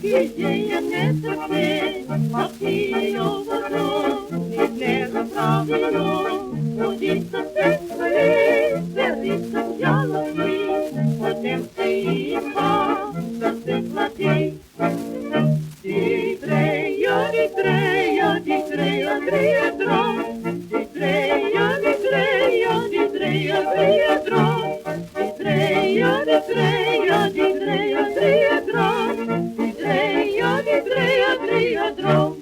Idéen är så fin att vi overgår nere fra vi nå og disse ser ut som jalousi og dem sier ha de dreier, de dreier, de dreier, dreier drar de dreier, de dreier, de dreier, dreier drar de dreier, de dreier, de dreier, dreier drar de dreier drar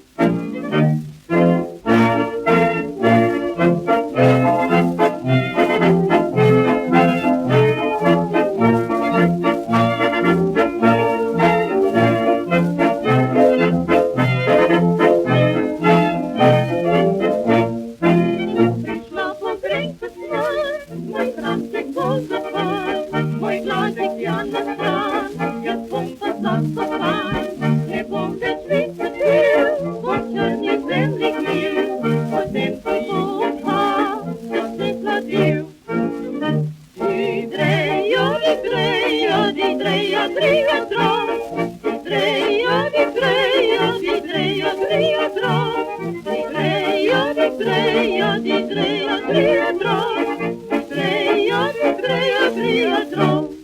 Moj kraftig pozapal, moj gladek janastan, ja pompa zasapal, ne bom več videl, po črni zemlji gnil, potem ko bo odhal, da se hladil. Di drejo, di drejo, di drejo, drejo drom, di drejo, di drejo, di drejo, drejo drom, di drejo, di drejo, di drejo, drejo drom. Treia, treia, treia, treia,